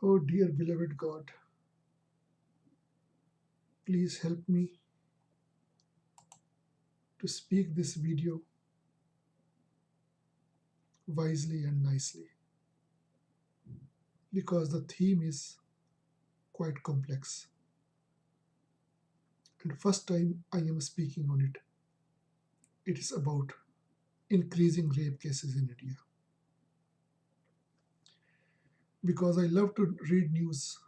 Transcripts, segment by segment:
Oh, dear beloved God, please help me to speak this video wisely and nicely because the theme is quite complex. And first time I am speaking on it, it is about increasing rape cases in India. Because I love to read news,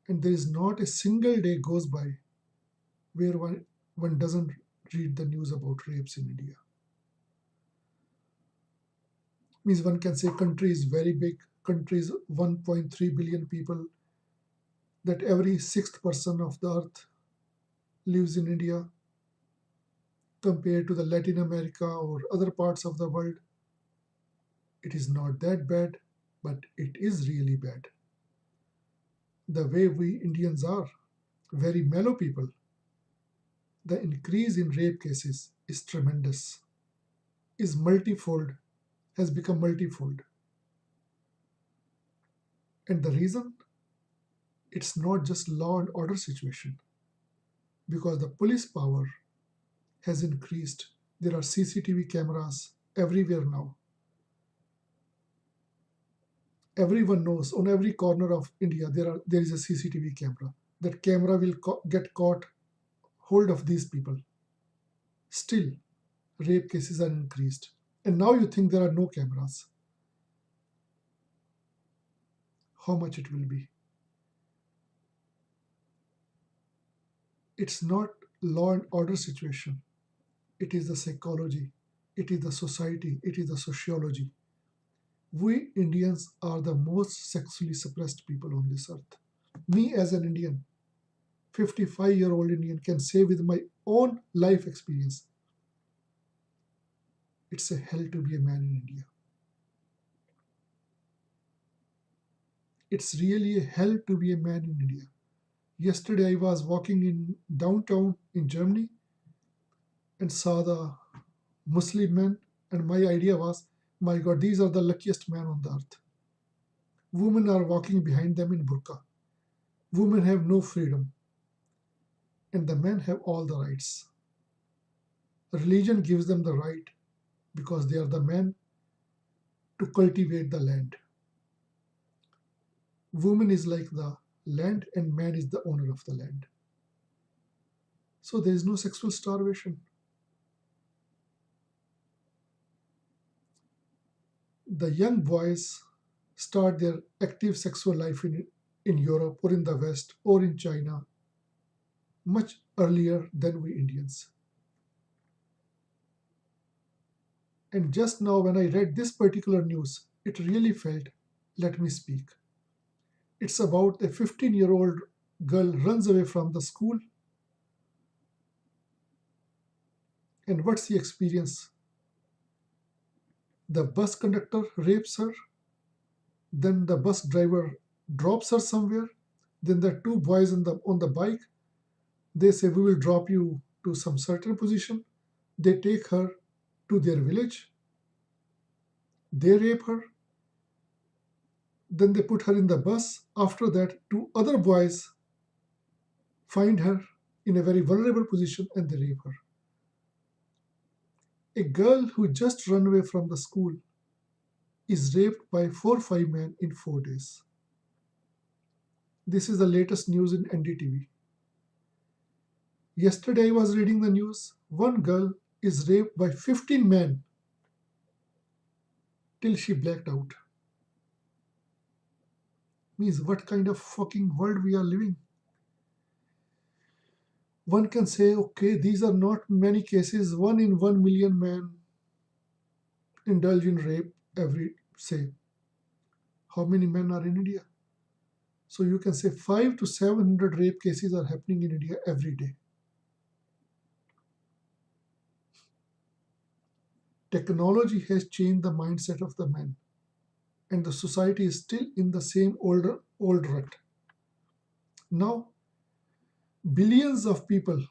and there is not a single day goes by where one doesn't read the news about rapes in India. Means one can say country is very big, country is 1.3 billion people, that every sixth person of the earth lives in India compared to the Latin America or other parts of the world. It is not that bad, but it is really bad. The way we Indians are, very mellow people, the increase in rape cases is tremendous, is multifold, has become multifold. And the reason? It's not just law and order situation, because the police power has increased. There are CCTV cameras everywhere now. Everyone knows on every corner of India there is a CCTV camera. That camera will get caught hold of these people. Still, rape cases are increased. And now you think there are no cameras. How much it will be? It's not law and order situation. It is the psychology. It is the society. It is the sociology. We Indians are the most sexually suppressed people on this earth. Me as an Indian, 55-year-old Indian, can say with my own life experience, it's a hell to be a man in India. It's really a hell to be a man in India. Yesterday I was walking in downtown in Germany and saw the Muslim men, and my idea was, my God, these are the luckiest men on the earth. Women are walking behind them in burqa. Women have no freedom, and the men have all the rights. Religion gives them the right because they are the men to cultivate the land. Woman is like the land, and man is the owner of the land. So there is no sexual starvation. The young boys start their active sexual life in Europe or in the West or in China much earlier than we Indians. And just now, when I read this particular news, it really felt, let me speak. It's about a 15-year-old girl runs away from the school, and what's the experience? The bus conductor rapes her, then the bus driver drops her somewhere, then the two boys on the bike, they say, we will drop you to some certain position. They take her to their village, they rape her, then they put her in the bus. After that, two other boys find her in a very vulnerable position and they rape her. A girl who just ran away from the school is raped by 4 or 5 men in 4 days. This is the latest news in NDTV. Yesterday I was reading the news. One girl is raped by 15 men till she blacked out. Means what kind of fucking world we are living? One can say, okay, these are not many cases. 1 in 1 million men indulge in rape every, say. How many men are in India? So you can say 5 to 700 rape cases are happening in India every day. Technology has changed the mindset of the men, and the society is still in the same old rut. Now, billions of people,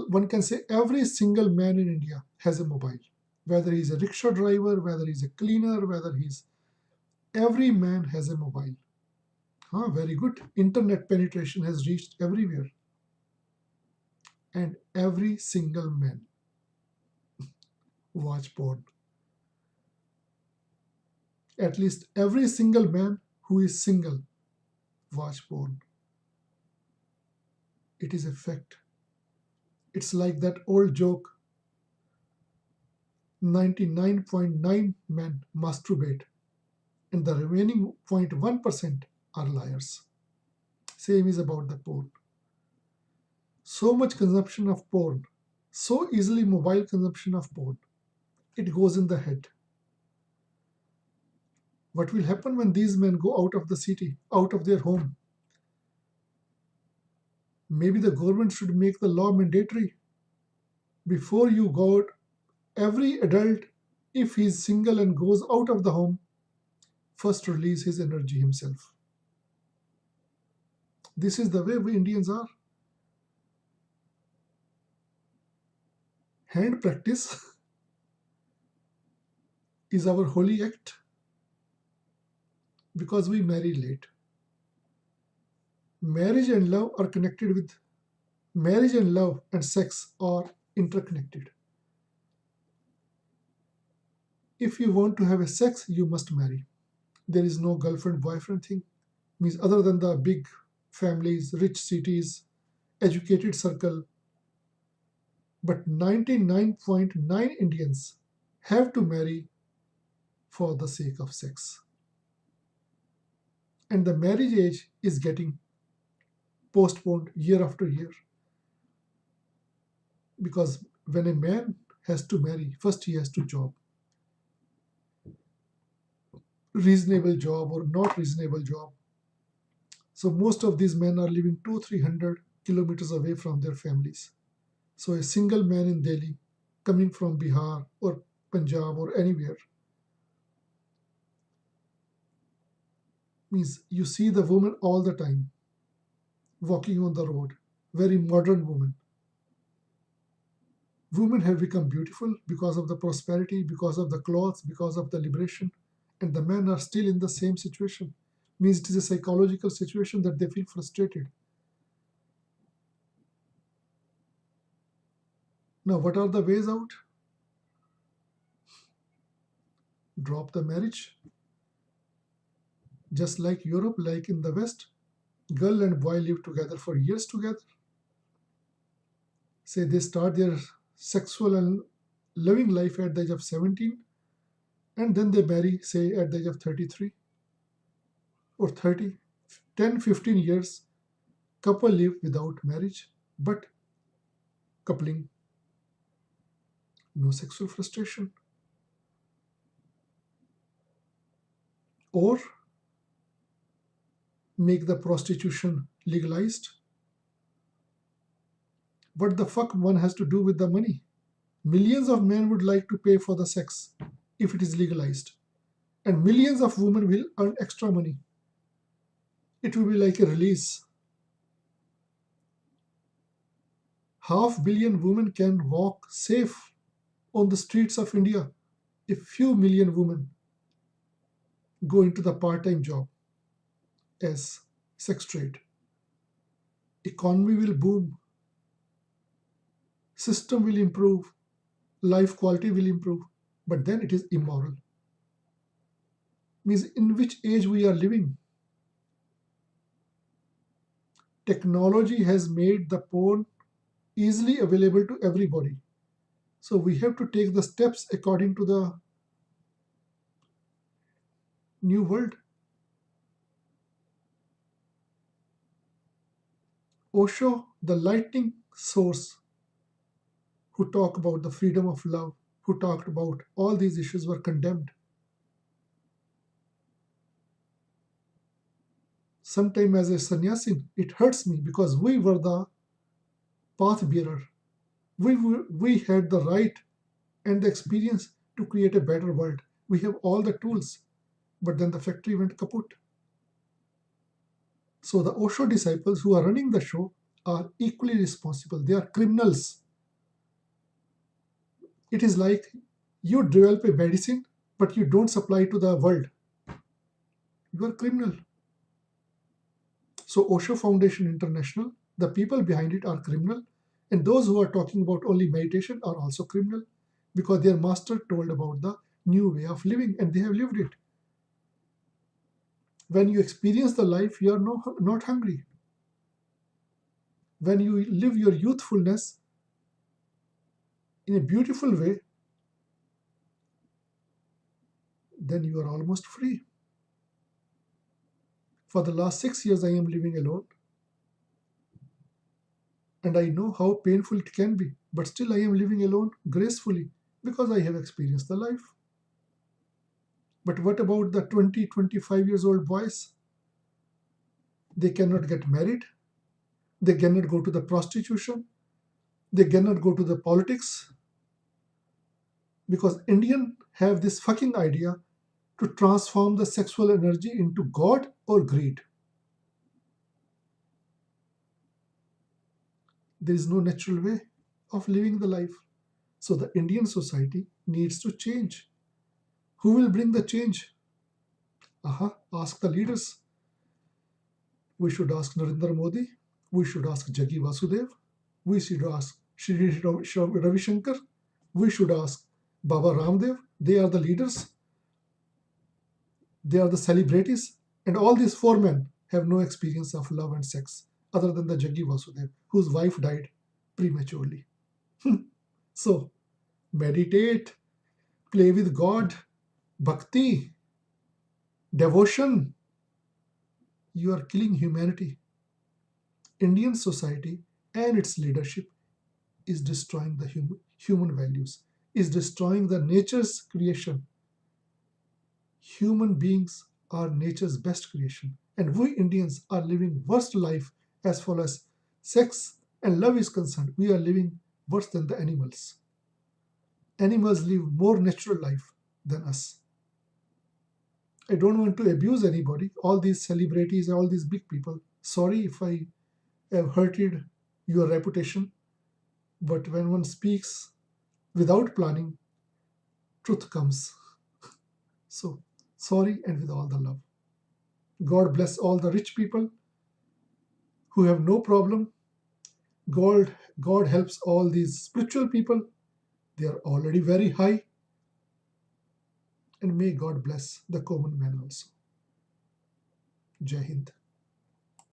one can say every single man in India has a mobile, whether he's a rickshaw driver, whether he's a cleaner, every man has a mobile. Ah, very good. Internet penetration has reached everywhere, and every single man watch porn. At least every single man who is single watch porn. It is a fact. It's like that old joke: 99.9 men masturbate, and the remaining 0.1% are liars. Same is about the porn. So much consumption of porn, so easily mobile consumption of porn. It goes in the head. What will happen when these men go out of the city, out of their home? Maybe the government should make the law mandatory. Before you go out, every adult, if he is single and goes out of the home, first release his energy himself. This is the way we Indians are. Hand practice is our holy act because we marry late. Marriage and love are connected with marriage and love and sex are interconnected. If you want to have a sex, you must marry. There is no girlfriend boyfriend thing. Means other than the big families, rich cities, educated circle, but 99.9 Indians have to marry for the sake of sex. And the marriage age is getting postponed year after year because when a man has to marry, first he has to job, reasonable job or not reasonable job. So most of these men are living 200-300 kilometers away from their families. So a single man in Delhi coming from Bihar or Punjab or anywhere means you see the woman all the time walking on the road, very modern woman. Women have become beautiful because of the prosperity, because of the clothes, because of the liberation, and the men are still in the same situation. Means it is a psychological situation that they feel frustrated. Now, what are the ways out? Drop the marriage. Just like Europe, like in the West, girl and boy live together for years together. Say they start their sexual and loving life at the age of 17, and then they marry, say, at the age of 33 or 30. 10, 15 years, couple live without marriage, but coupling, no sexual frustration. Or make the prostitution legalized. What the fuck one has to do with the money? Millions of men would like to pay for the sex if it is legalized, and millions of women will earn extra money. It will be like a release. Half billion women can walk safe on the streets of India if few million women go into the part-time job as sex trade. Economy will boom, system will improve, life quality will improve, but then it is immoral. Means in which age we are living. Technology has made the porn easily available to everybody. So we have to take the steps according to the new world. Osho, the lightning source, who talked about the freedom of love, who talked about all these issues, were condemned. Sometime as a sannyasin, it hurts me because we were the path bearer. We had the right and the experience to create a better world. We have all the tools, but then the factory went kaput. So the Osho disciples who are running the show are equally responsible. They are criminals. It is like you develop a medicine, but you don't supply to the world. You are criminal. So Osho Foundation International, the people behind it are criminal, and those who are talking about only meditation are also criminal because their master told about the new way of living and they have lived it. When you experience the life, you are not hungry. When you live your youthfulness in a beautiful way, then you are almost free. For the last 6 years, I am living alone, and I know how painful it can be, but still, I am living alone gracefully because I have experienced the life. But what about the 20, 25 years old boys? They cannot get married, they cannot go to the prostitution, they cannot go to the politics because Indian have this fucking idea to transform the sexual energy into God or greed. There is no natural way of living the life. So the Indian society needs to change. Who will bring the change? Ask the leaders. We should ask Narendra Modi. We should ask Jaggi Vasudev. We should ask Shri Ravi Shankar. We should ask Baba Ramdev. They are the leaders. They are the celebrities. And all these four men have no experience of love and sex other than the Jaggi Vasudev, whose wife died prematurely. So, meditate, play with God, bhakti, devotion. You are killing humanity. Indian society and its leadership is destroying the human values, is destroying the nature's creation. Human beings are nature's best creation, and we Indians are living worst life as far as sex and love is concerned. We are living worse than the animals. Animals live more natural life than us. I don't want to abuse anybody, all these celebrities, all these big people. Sorry if I have hurted your reputation, but when one speaks without planning, truth comes. So, sorry and with all the love. God bless all the rich people who have no problem. God helps all these spiritual people. They are already very high. And may God bless the common man also. Jai Hind.